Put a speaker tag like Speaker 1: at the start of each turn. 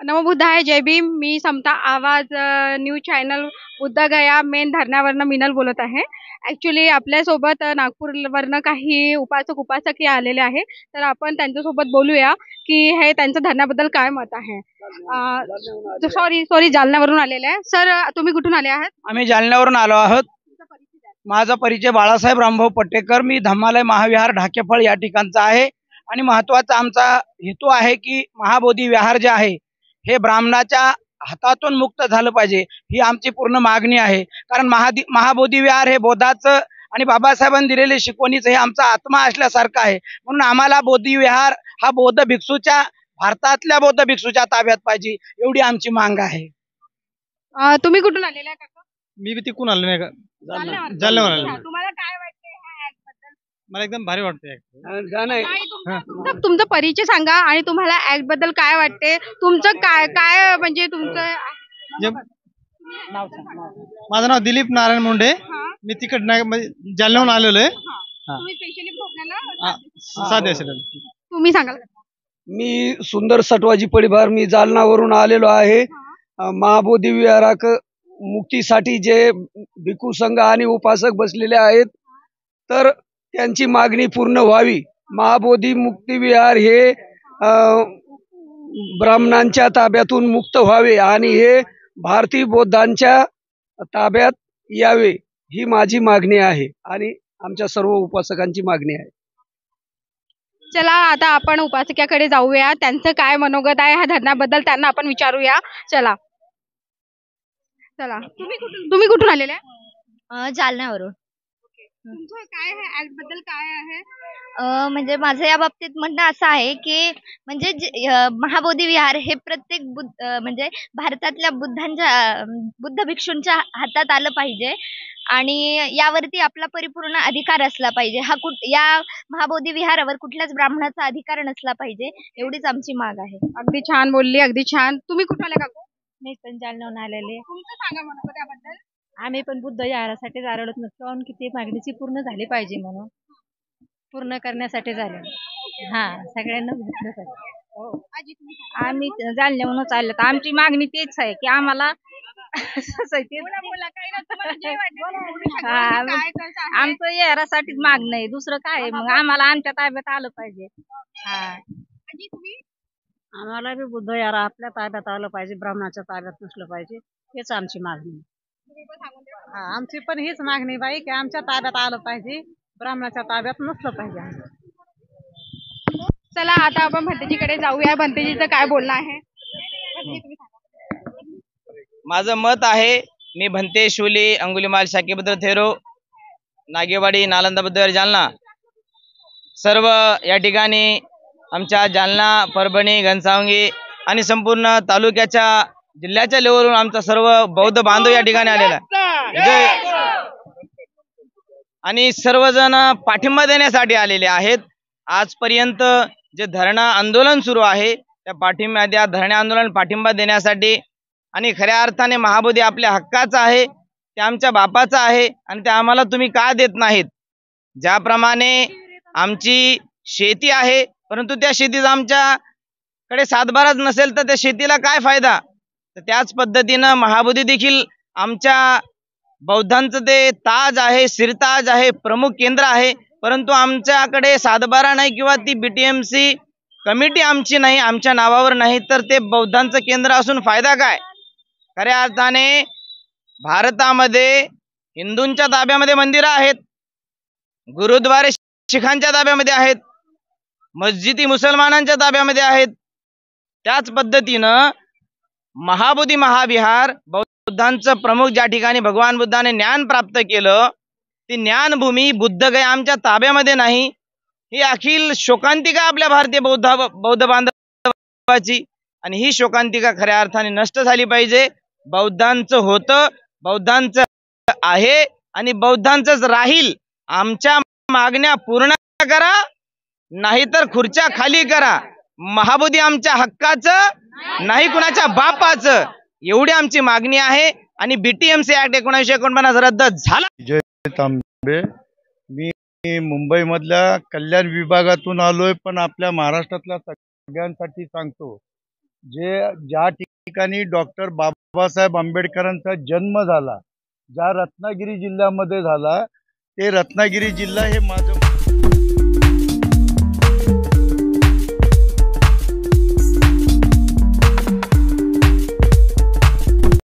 Speaker 1: नमोबुद्धाय जय भीम. मी Samata Awaz news channel Bodhgaya main धरणावरनं मिनल बोलत आहे. ॲक्च्युली आपल्यासोबत नागपूरवरनं काही उपासक आलेले आहे. तर आपण त्यांच्यासोबत बोलूया की हे त्यांचं धरणाबद्दल काय मत आहे. सॉरी सॉरी जालन्यावरून आलेले आहे. सर तुम्ही कुठून आले आहात?
Speaker 2: आम्ही जालन्यावरून आलो आहोत.
Speaker 1: तुमचा परिचय द्या.
Speaker 2: माझा परिचय बाळासाहेब रामभाऊ पट्टेकर. मी धम्मालय महाविहार ढाकेफळ या ठिकाणचा आहे आणि महत्त्वाचा आमचा हेतू आहे की महाबोधी विहार जे आहे हे ब्राह्मणाच्या हातातून मुक्त झालं पाहिजे, ही आमची पूर्ण मागणी आहे. कारण महाबोधी विहार हे बोधाचं आणि बाबासाहेबांनी दिलेले शिकवणीचं हे आमचा आत्मा असल्यासारखं आहे. म्हणून आम्हाला बोधी विहार हा बौद्ध भिक्षूच्या भारतातल्या बौद्ध भिक्षूच्या ताब्यात पाहिजे, एवढी आमची मांग आहे.
Speaker 1: तुम्ही कुठून आलेले आहे काका?
Speaker 3: मी बी तिकून आलो नाही का,
Speaker 1: जालन्यावरून.
Speaker 3: जालन्यावरून
Speaker 1: अच्छा,
Speaker 3: आलो.
Speaker 1: तुम्हाला काय वाटते ह्या ऍड बद्दल?
Speaker 3: मला एकदम भारी वाटतंय.
Speaker 1: नाही, तुमचा परिचय सांगा आणि तुम्हाला ऍक्ट बद्दल काय वाटते. तुमचं काय काय म्हणजे तुमचं
Speaker 3: जे- माझं नाव दिलीप नारायण मुंडे.
Speaker 1: हा,
Speaker 3: मी तिकड जालन्याहून आलेलो आहे.
Speaker 1: हा. तुम्ही स्पेशली
Speaker 3: हा, साधे असेल.
Speaker 1: तुम्ही सांगाल का?
Speaker 4: मी सुंदर सटवाजी परिवार, मी जालनावरून आलेलो आहे. महाबोधी विहाराक मुक्तीसाठी जे भिक्खू संघ आणि उपासक बसलेले आहेत, तर त्यांची मागणी पूर्ण व्हावी. महाबोधी मुक्ती विहार हे ब्राह्मणांच्या ताब्यातून मुक्त व्हावे आणि हे भारतीय बौद्धांच्या ताब्यात यावे, ही माझी मागणी आहे आणि आमच्या सर्व उपासकांची मागणी आहे.
Speaker 1: चला आता आपण उपासकाकडे जाऊया. त्यांचं काय मनोगत आहे ह्या धरणाबद्दल त्यांना आपण विचारूया. चला चला तुम्ही कुठून आलेले आहे?
Speaker 5: जालन्यावरून.
Speaker 1: तुमचं काय आहे ऍक्ट बद्दल काय आहे?
Speaker 5: म्हणजे माझं या बाबतीत म्हणणं असं आहे की म्हणजे महाबोधी विहार हे प्रत्येक म्हणजे भारतातल्या बुद्ध भिक्षूंच्या हातात आलं पाहिजे आणि यावरती आपला परिपूर्ण अधिकार असला पाहिजे. या महाबोधी विहारावर कुठल्याच ब्राह्मणाचा अधिकार नसला पाहिजे, एवढीच आमची माग आहे.
Speaker 1: अगदी छान बोलली, अगदी छान. तुम्ही कुठून आले काकू?
Speaker 5: मी पण जालन्याहून आलेले.
Speaker 1: तुमचं सांगा मनोगत त्याबद्दल.
Speaker 5: आम्ही पण बुद्ध विहारासाठी आलेलो नसतो आणि किती मागणीची पूर्ण झाली पाहिजे म्हणून पूर्ण करण्यासाठी झाले. हा, सगळ्यांना भेटण्यासाठी.
Speaker 1: आजी तुम्ही सांगा.
Speaker 5: आम्ही जालन्याहूनच आलो, तर आमची मागणी तेच आहे की आम्हाला
Speaker 1: बोला, बोला. काही नाही, तुम्हाला जे वाटेल ते बोलू शकता.
Speaker 5: हा,
Speaker 1: काय कसं आहे?
Speaker 5: आमचं विहारासाठीच मागणं आहे, दुसरं काय आहे. मग आम्हाला आमच्या ताब्यात आलं पाहिजे. हा,
Speaker 1: आजी तुम्ही
Speaker 6: आम्हाला बी बुद्ध यार आपल्या ताब्यात आलं पाहिजे, ब्राह्मणाच्या ताब्यात नसलं पाहिजे, हेच आमची मागणी.
Speaker 1: तुम्ही पण सांगून द्या.
Speaker 6: हा, आमची पण हीच मागणी बाई की आमच्या ताब्यात आलं पाहिजे, ब्राह्मणाच्या ताब्यात नसलं पाहिजे.
Speaker 1: चला आता आपण भंतेजीकडे जाऊया. भंतेजीचं काय बोलणं आहे? भंतेजी, तुम्ही सांगा.
Speaker 2: माझं मत आहे, मी भंते शोले अंगुलीमाल शाखेबद्दल थेरो नागेवाडी नालंदा बुद्धविहार जालना सर्व या ठिकाणी आमच्या जालना, परभणी, घनसावंगी आणि संपूर्ण तालुक्याच्या जिल्ह्याच्या लेवलवरून आमचा सर्व बौद्ध बांधव या ठिकाणी आलेला आहे आणि सर्वजण पाठिंबा देण्यासाठी आलेले आहेत. आजपर्यंत जे धरणं आंदोलन सुरू आहे त्या धरणे आंदोलन पाठिंबा देण्यासाठी आणि खऱ्या अर्थाने महाबोधी आपल्या हक्काचा आहे, ते आमच्या बापाचा आहे आणि ते आम्हाला तुम्ही का देत नाहीत. ज्याप्रमाणे आमची शेती आहे, परंतु त्या शेतीचा आमच्याकडे सातबाराच नसेल तर त्या शेतीला काय फायदा. तर त्याच पद्धतीनं महाबोधी देखील आमच्या बौद्धांचं ते ताज आहे, सिरताज आहे, प्रमुख केंद्र आहे, परंतु आमच्याकडे सातबारा नाही किंवा ती BTMC कमिटी आमची नाही, आमच्या नावावर नाही, तर ते बौद्धांचं केंद्र असून फायदा काय. खऱ्या अर्थाने भारतामध्ये हिंदूंच्या ताब्यामध्ये मंदिरं आहेत, गुरुद्वारे शिखांच्या ताब्यामध्ये आहेत, मस्जिदी मुसलमानांच्या ताब्यामध्ये आहेत. त्याच पद्धतीनं महाबोधी महाविहार बौद्धांचं प्रमुख ज्या ठिकाणी भगवान बुद्धाने ज्ञान प्राप्त केलं, ती ज्ञानभूमी बुद्धगया आमच्या ताब्यामध्ये नाही. ही अखिल शोकांतिका आपल्या भारतीय बौद्ध बांधवाची आणि ही शोकांतिका खऱ्या अर्थाने नष्ट झाली पाहिजे. बौद्धांचं होतं, बौद्धांचं आहे आणि बौद्धांचंच राहील. आमच्या मागण्या पूर्ण करा, नाहीतर खुर्च्या खाली करा. महाबोधी आमच्या हक्काचं नाही, कुणाच्या बापाचं, एवढी आमची मागणी आहे. आणि BTMC ऍक्ट 1949 रद्द झाला.
Speaker 7: जय तांबे. मी मुंबई मधल्या कल्याण विभागातून आलोय, पण आपल्या महाराष्ट्रातल्या सगळ्यांसाठी सांगतो ज्या ठिकाणी डॉक्टर बाबासाहेब आंबेडकरांचा जन्म झाला, ज्या रत्नागिरी जिल्ह्यामध्ये झाला, ते रत्नागिरी जिल्हा हे माझं